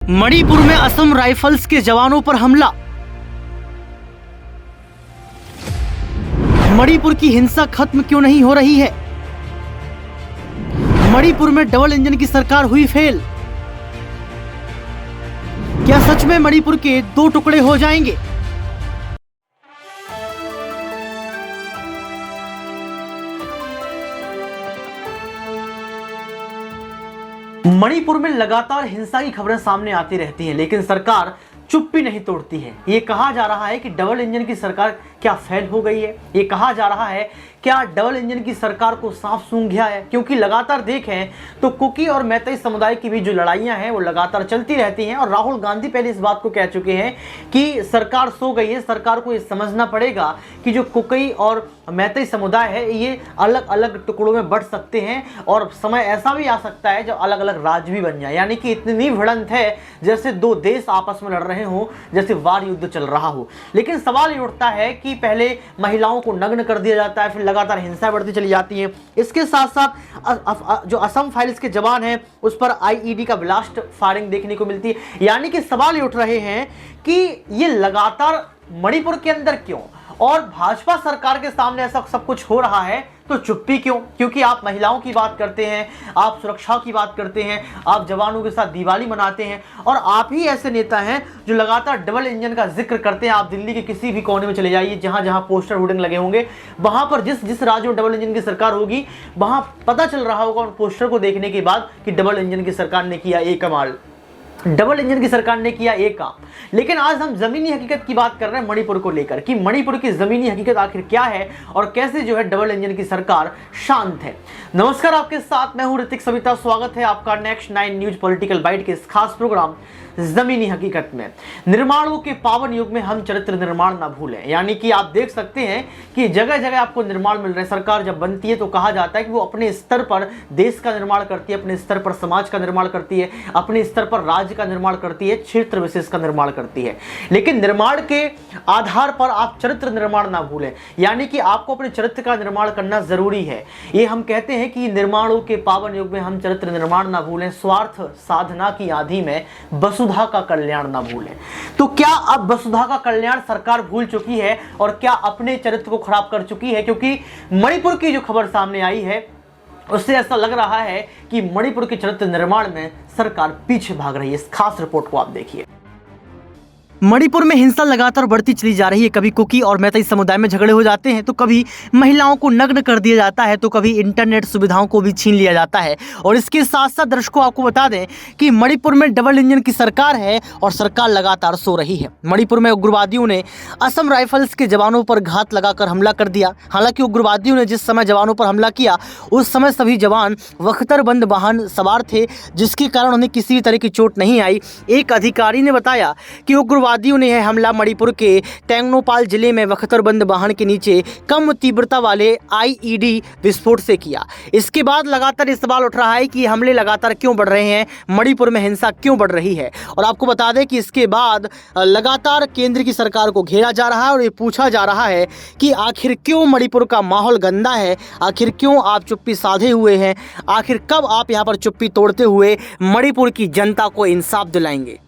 मणिपुर में असम राइफल्स के जवानों पर हमला। मणिपुर की हिंसा खत्म क्यों नहीं हो रही है? मणिपुर में डबल इंजन की सरकार हुई फेल। क्या सच में मणिपुर के दो टुकड़े हो जाएंगे? मणिपुर में लगातार हिंसा की खबरें सामने आती रहती हैं, लेकिन सरकार चुप्पी नहीं तोड़ती है। ये कहा जा रहा है कि डबल इंजन की सरकार क्या फेल हो गई है। ये कहा जा रहा है क्या डबल इंजन की सरकार को सांप सूंघ गया है, क्योंकि लगातार देखें तो कुकी और मैतेई समुदाय की भी जो लड़ाइयां हैं वो लगातार चलती रहती हैं। और राहुल गांधी पहले इस बात को कह चुके हैं कि सरकार सो गई है। सरकार को ये समझना पड़ेगा कि जो कुकी और मैतेई समुदाय है ये अलग अलग टुकड़ों में बढ़ सकते हैं और समय ऐसा भी आ सकता है जब अलग अलग राज्य भी बन जाए। यानी कि इतनी भिड़ंत है जैसे दो देश आपस में लड़ रहे हो, जैसे वार युद्ध चल रहा हो। लेकिन सवाल ये उठता है कि पहले महिलाओं को नग्न कर दिया जाता है, फिर लगातार हिंसा बढ़ती चली जाती है। इसके साथ साथ जो असम फाइल्स के जवान हैं उस पर आईईडी का ब्लास्ट फायरिंग देखने को मिलती है। यानी कि सवाल ये उठ रहे हैं कि ये लगातार मणिपुर के अंदर क्यों, और भाजपा सरकार के सामने ऐसा सब कुछ हो रहा है तो चुप्पी क्यों? क्योंकि आप महिलाओं की बात करते हैं, आप सुरक्षा की बात करते हैं, आप जवानों के साथ दिवाली मनाते हैं, और आप ही ऐसे नेता हैं जो लगातार डबल इंजन का जिक्र करते हैं। आप दिल्ली के किसी भी कोने में चले जाइए, जहां जहां पोस्टर होर्डिंग लगे होंगे, वहां पर जिस राज्य में डबल इंजन की सरकार होगी वहां पता चल रहा होगा उन पोस्टर को देखने के बाद कि डबल इंजन की सरकार ने किया एक कमाल, डबल इंजन की सरकार ने किया एक काम। लेकिन आज हम जमीनी हकीकत की बात कर रहे हैं मणिपुर को लेकर कि मणिपुर की जमीनी हकीकत आखिर क्या है और कैसे जो है डबल इंजन की सरकार शांत है। नमस्कार, आपके साथ मैं हूं ऋतिक सविता। स्वागत है आपका नेक्स्ट 9 न्यूज पॉलिटिकल बाइट के इस खास प्रोग्राम जमीनी हकीकत में। निर्माणों के पावन युग में हम चरित्र निर्माण ना भूलें। यानी कि आप देख सकते हैं कि जगह जगह आपको निर्माण मिल रहे हैं। सरकार जब बनती है तो कहा जाता है कि वो अपने स्तर पर देश का निर्माण करती है, अपने स्तर पर समाज का निर्माण करती है, अपने स्तर पर राज्य का निर्माण करती है, क्षेत्र विशेष का निर्माण करती है। लेकिन निर्माण के आधार पर आप चरित्र निर्माण ना भूलें। यानी कि आपको अपने चरित्र का निर्माण करना जरूरी है। ये हम कहते हैं कि निर्माणों के पावन युग में हम चरित्र निर्माण ना भूलें, स्वार्थ साधना की आधि में वसुधा का कल्याण ना भूलें। तो क्या अब वसुधा का कल्याण सरकार भूल चुकी है और क्या अपने चरित्र को खराब कर चुकी है? क्योंकि मणिपुर की जो खबर सामने आई है उससे ऐसा लग रहा है कि मणिपुर के चरित्र निर्माण में सरकार पीछे भाग रही है। इस खास रिपोर्ट को आप देखिए। मणिपुर में हिंसा लगातार बढ़ती चली जा रही है। कभी कुकी और मैतेई समुदाय में झगड़े हो जाते हैं, तो कभी महिलाओं को नग्न कर दिया जाता है, तो कभी इंटरनेट सुविधाओं को भी छीन लिया जाता है। और इसके साथ साथ दर्शकों आपको बता दें कि मणिपुर में डबल इंजन की सरकार है और सरकार लगातार सो रही है। मणिपुर में उग्रवादियों ने असम राइफल्स के जवानों पर घात लगाकर हमला कर दिया। हालांकि उग्रवादियों ने जिस समय जवानों पर हमला किया उस समय सभी जवान बख्तरबंद वाहन सवार थे, जिसके कारण उन्हें किसी भी तरह की चोट नहीं आई। एक अधिकारी ने बताया कि उग्रवादियों ने यह हमला मणिपुर के टेंगनोपाल जिले में बख्तरबंद वाहन के नीचे कम तीव्रता वाले आईईडी विस्फोट से किया। इसके बाद लगातार इस सवाल उठ रहा है कि हमले लगातार क्यों बढ़ रहे हैं, मणिपुर में हिंसा क्यों बढ़ रही है। और आपको बता दें कि इसके बाद लगातार केंद्र की सरकार को घेरा जा रहा है और ये पूछा जा रहा है कि आखिर क्यों मणिपुर का माहौल गंदा है, आखिर क्यों आप चुप्पी साधे हुए हैं, आखिर कब आप यहाँ पर चुप्पी तोड़ते हुए मणिपुर की जनता को इंसाफ दिलाएंगे।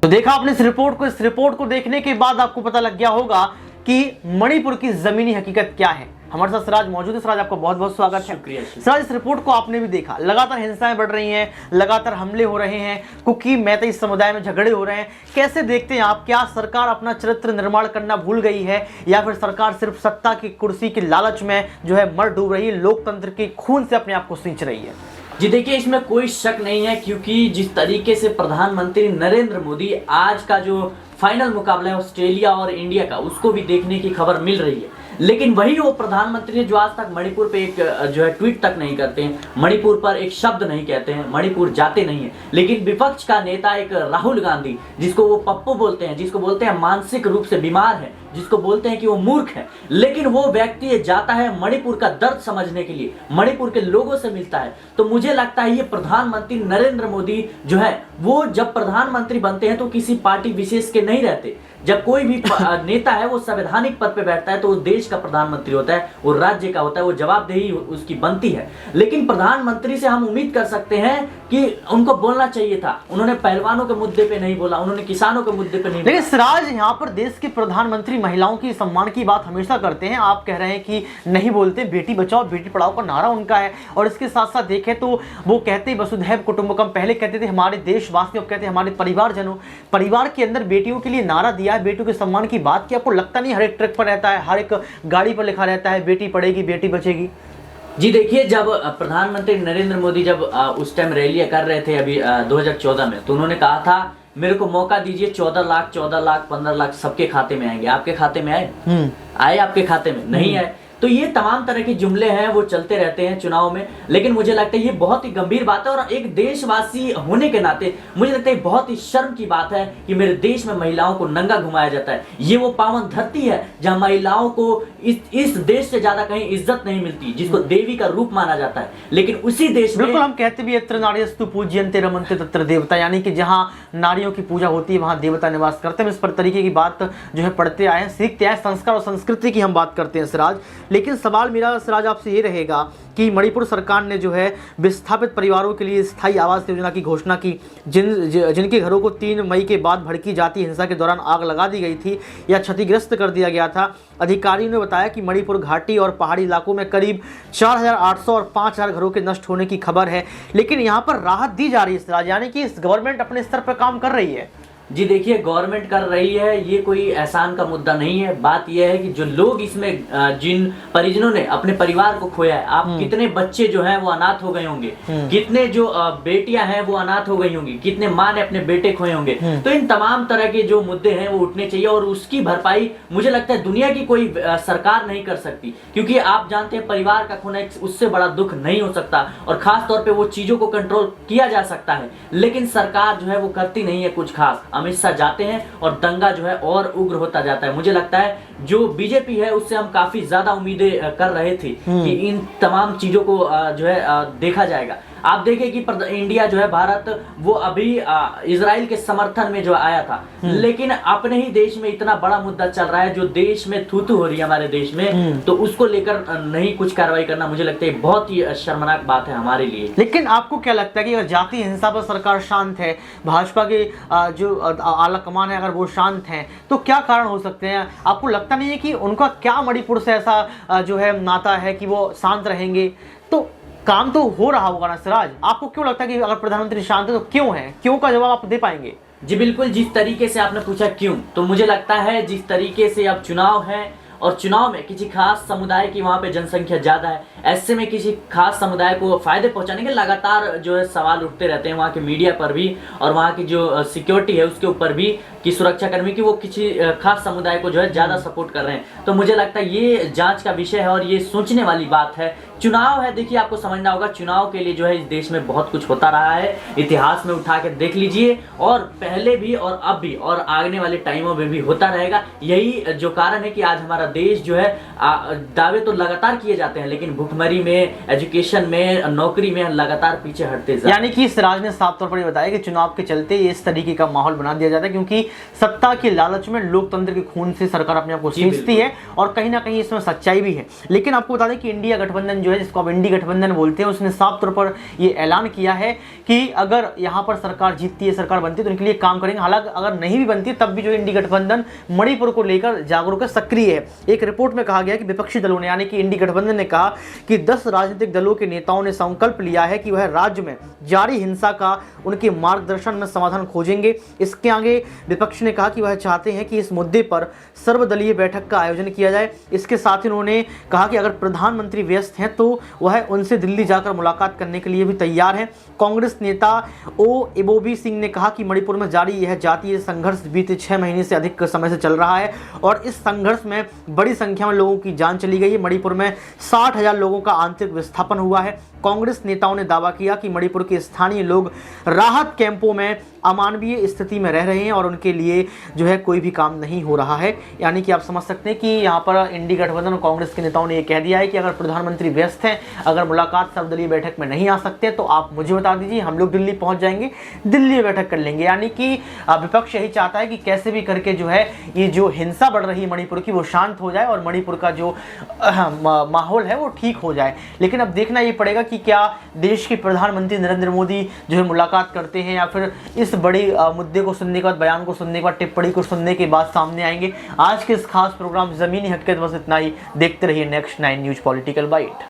तो देखा आपने इस रिपोर्ट को देखने के बाद आपको पता लग गया होगा कि मणिपुर की जमीनी हकीकत क्या है। हमारे साथ सिराज मौजूद है। सिराज, आपका बहुत बहुत स्वागत है। सिराज, इस रिपोर्ट को आपने भी देखा, लगातार हिंसाएं बढ़ रही हैं, लगातार हमले हो रहे हैं, कुकी मैतेई समुदाय में झगड़े हो रहे हैं। कैसे देखते हैं आप? क्या सरकार अपना चरित्र निर्माण करना भूल गई है या फिर सरकार सिर्फ सत्ता की कुर्सी की लालच में जो है मर डूब रही है, लोकतंत्र के खून से अपने आप को सींच रही है? जी देखिए, इसमें कोई शक नहीं है, क्योंकि जिस तरीके से प्रधानमंत्री नरेंद्र मोदी आज का जो फाइनल मुकाबला है ऑस्ट्रेलिया और इंडिया का, उसको भी देखने की खबर मिल रही है। लेकिन वही वो प्रधानमंत्री जो आज तक मणिपुर पे एक जो है ट्वीट तक नहीं करते हैं, मणिपुर पर एक शब्द नहीं कहते हैं, मणिपुर जाते नहीं है। लेकिन विपक्ष का नेता एक राहुल गांधी, जिसको वो पप्पू बोलते हैं, जिसको बोलते हैं मानसिक रूप से बीमार है, जिसको बोलते हैं कि वो मूर्ख है, लेकिन वो व्यक्ति जाता है मणिपुर का दर्द समझने के लिए, मणिपुर के लोगों से मिलता है। तो मुझे लगता है ये प्रधानमंत्री नरेंद्र मोदी जो है वो जब प्रधानमंत्री बनते हैं तो किसी पार्टी विशेष के नहीं रहते। जब कोई भी नेता है वो संवैधानिक पद पे बैठता है तो वो देश का प्रधानमंत्री होता है, वो राज्य का होता है, वो जवाबदेही उसकी बनती है। लेकिन प्रधानमंत्री से हम उम्मीद कर सकते हैं कि उनको बोलना चाहिए था, उन्होंने पहलवानों के मुद्दे पे नहीं बोला, उन्होंने किसानों के मुद्दे पे नहीं बोला। लेकिन सिराज, यहाँ पर देश के प्रधानमंत्री महिलाओं की सम्मान की बात हमेशा करते हैं, आप कह रहे हैं कि नहीं बोलते। बेटी बचाओ बेटी पढ़ाओ का नारा उनका है, और इसके साथ साथ देखें तो वो कहते हैं वसुधैव कुटुंबकम, पहले कहते थे हमारे देशवासी, अब कहते हैं हमारे परिवारजनों। परिवार के अंदर बेटियों के लिए नारा दिया, बेटियों के सम्मान की बात की। आपको लगता नहीं हर एक ट्रक पर रहता है, हर एक गाड़ी पर लिखा रहता है बेटी पढ़ेगी बेटी बचेगी? जी देखिए, जब प्रधानमंत्री नरेंद्र मोदी जब उस टाइम रैलियां कर रहे थे अभी 2014 में, तो उन्होंने कहा था मेरे को मौका दीजिए, 14 लाख 15 लाख सबके खाते में आएंगे। आपके खाते में आए? आए आपके खाते में? नहीं आए। तो ये तमाम तरह के जुमले हैं वो चलते रहते हैं चुनाव में। लेकिन मुझे लगता है ये बहुत ही गंभीर बात है, और एक देशवासी होने के नाते मुझे लगता है बहुत ही शर्म की बात है कि मेरे देश में महिलाओं को नंगा घुमाया जाता है। ये वो पावन धरती है जहां महिलाओं को इस देश से ज्यादा कहीं इज्जत नहीं मिलती, जिसको देवी का रूप माना जाता है। लेकिन उसी देश में बिल्कुल हम कहते भी यत्र नार्यस्तु पूज्यन्ते रमन्ते तत्र देवता, यानी कि जहां नारियों की पूजा होती है वहां देवता निवास करते हैं। इस पर तरीके की बात जो है पढ़ते आए हैं, सीखते आए, संस्कार और संस्कृति की हम बात करते हैं सिराज। लेकिन सवाल मेरा सिराज आपसे ये रहेगा कि मणिपुर सरकार ने जो है विस्थापित परिवारों के लिए स्थायी आवास योजना की घोषणा की, जिनके घरों को 3 मई के बाद भड़की जाती हिंसा के दौरान आग लगा दी गई थी या क्षतिग्रस्त कर दिया गया था। अधिकारियों ने बताया कि मणिपुर घाटी और पहाड़ी इलाकों में करीब 4,800 और 5,000 घरों के नष्ट होने की खबर है। लेकिन यहाँ पर राहत दी जा रही है सिराज, यानी कि गवर्नमेंट अपने स्तर पर काम कर रही है। जी देखिए, गवर्नमेंट कर रही है, ये कोई एहसान का मुद्दा नहीं है। बात यह है कि जो लोग इसमें जिन परिजनों ने अपने परिवार को खोया है, आप कितने बच्चे जो हैं वो अनाथ हो गए होंगे, कितने जो बेटियां हैं वो अनाथ हो गई होंगी, कितने माँ ने अपने बेटे खोए होंगे। तो इन तमाम तरह के जो मुद्दे हैं वो उठने चाहिए, और उसकी भरपाई मुझे लगता है दुनिया की कोई सरकार नहीं कर सकती, क्योंकि आप जानते हैं परिवार का खोना उससे बड़ा दुख नहीं हो सकता, और खास तौर पर वो चीजों को कंट्रोल किया जा सकता है। लेकिन सरकार जो है वो करती नहीं है कुछ खास। अमित शाह जाते हैं और दंगा जो है और उग्र होता जाता है। मुझे लगता है जो बीजेपी है उससे हम काफी ज्यादा उम्मीदें कर रहे थे कि इन तमाम चीजों को जो है देखा जाएगा। आप देखें कि इंडिया जो है, भारत, वो अभी इजराइल के समर्थन में जो आया था, लेकिन अपने ही देश में इतना बड़ा मुद्दा चल रहा है जो देश में थू-थू हो रही है हमारे देश में, तो उसको लेकर नहीं कुछ कार्रवाई करना मुझे लगता है बहुत ही शर्मनाक बात है हमारे लिए। लेकिन आपको क्या लगता है कि अगर जातीय हिंसा पर सरकार शांत है, भाजपा के जो आला कमान है अगर वो शांत है, तो क्या कारण हो सकते हैं? आपको लगता नहीं है कि उनका क्या मणिपुर से ऐसा जो है नाता है कि वो शांत रहेंगे? तो काम तो हो रहा होगा ना सिराज। आपको क्यों लगता है कि अगर प्रधानमंत्री शांत है तो क्यों है? क्यों का जवाब आप दे पाएंगे? जी बिल्कुल, जिस तरीके से आपने पूछा क्यों, तो मुझे लगता है जिस तरीके से अब चुनाव है और चुनाव में किसी खास समुदाय की वहां पे जनसंख्या ज्यादा है, ऐसे में किसी खास समुदाय को फायदे पहुंचाने के लगातार जो है सवाल उठते रहते हैं वहां के मीडिया पर भी, और वहां की जो सिक्योरिटी है उसके ऊपर भी, कि सुरक्षाकर्मी की वो किसी खास समुदाय को जो है ज्यादा सपोर्ट कर रहे हैं। तो मुझे लगता है ये जांच का विषय है और ये सोचने वाली बात है। चुनाव है, देखिए आपको समझना होगा, चुनाव के लिए जो है इस देश में बहुत कुछ होता रहा है, इतिहास में उठा के देख लीजिए, और पहले भी और अब भी और आने वाले टाइमों में भी होता रहेगा। यही जो कारण है कि आज हमारा देश जो है दावे तो लगातार किए जाते हैं, लेकिन भुखमरी में, एजुकेशन में, नौकरी में लगातार पीछे हटते जा। यानी कि सिराज ने साफ तौर पर बताया कि चुनाव के चलते इस तरीके का माहौल बना दिया जाता है, क्योंकि सत्ता के लालच में लोकतंत्र के खून से सरकार अपने आप को सींचती है, और कहीं ना कहीं इसमें सच्चाई भी है। लेकिन आपको बता दें कि इंडिया गठबंधन जो है, जिसको आप इंडी गठबंधन बोलते हैं, उसने साफ तौर पर ये ऐलान किया है कि अगर यहाँ पर सरकार जीतती है, सरकार बनती है, तो उनके लिए काम करेंगे। हालांकि अगर नहीं भी बनती तब भी जो इंडी गठबंधन मणिपुर को लेकर जागरूक है, सक्रिय है। एक रिपोर्ट में कहा गया कि विपक्षी दलों ने, यानी कि इंडी गठबंधन ने कहा कि 10 राजनीतिक दलों के नेताओं ने संकल्प लिया है कि वह राज्य में जारी हिंसा का उनके मार्गदर्शन में समाधान खोजेंगे। इसके आगे विपक्ष ने कहा कि वह चाहते हैं कि इस मुद्दे पर सर्वदलीय बैठक का आयोजन किया जाए। इसके साथ ही उन्होंने कहा कि अगर प्रधानमंत्री व्यस्त हैं तो वह उनसे दिल्ली जाकर मुलाकात करने के लिए भी तैयार हैं। कांग्रेस नेता ओ इबोबी सिंह ने कहा कि मणिपुर में जारी यह जातीय संघर्ष बीते 6 महीने से अधिक समय से चल रहा है, और इस संघर्ष में बड़ी संख्या में लोगों की जान चली गई है। मणिपुर में 60,000 लोगों का आंतरिक विस्थापन हुआ है। कांग्रेस नेताओं ने दावा किया कि मणिपुर के स्थानीय लोग राहत कैंपों में अमानवीय स्थिति में रह रहे हैं और उनके लिए जो है कोई भी काम नहीं हो रहा है। यानी कि आप समझ सकते हैं कि यहाँ पर इंडी गठबंधन और कांग्रेस के नेताओं ने ये कह दिया है कि अगर प्रधानमंत्री व्यस्त हैं, अगर मुलाकात सर्वदलीय बैठक में नहीं आ सकते तो आप मुझे बता दीजिए, हम लोग दिल्ली पहुंच जाएंगे, दिल्ली में बैठक कर लेंगे। यानी कि विपक्ष यही चाहता है कि कैसे भी करके जो है ये जो हिंसा बढ़ रही है मणिपुर की वो शांत हो जाए और मणिपुर का जो माहौल है वो ठीक हो जाए। लेकिन अब देखना ये पड़ेगा कि क्या देश के प्रधानमंत्री नरेंद्र मोदी जो है मुलाकात करते हैं या फिर इस बड़ी मुद्दे को सुनने के बाद, बयान को सुनने के बाद, टिप्पणी को सुनने के बाद सामने आएंगे। आज के इस खास प्रोग्राम जमीनी हकीकत बस इतना ही। देखते रहिए नेक्स्ट 9 न्यूज पॉलिटिकल बाइट।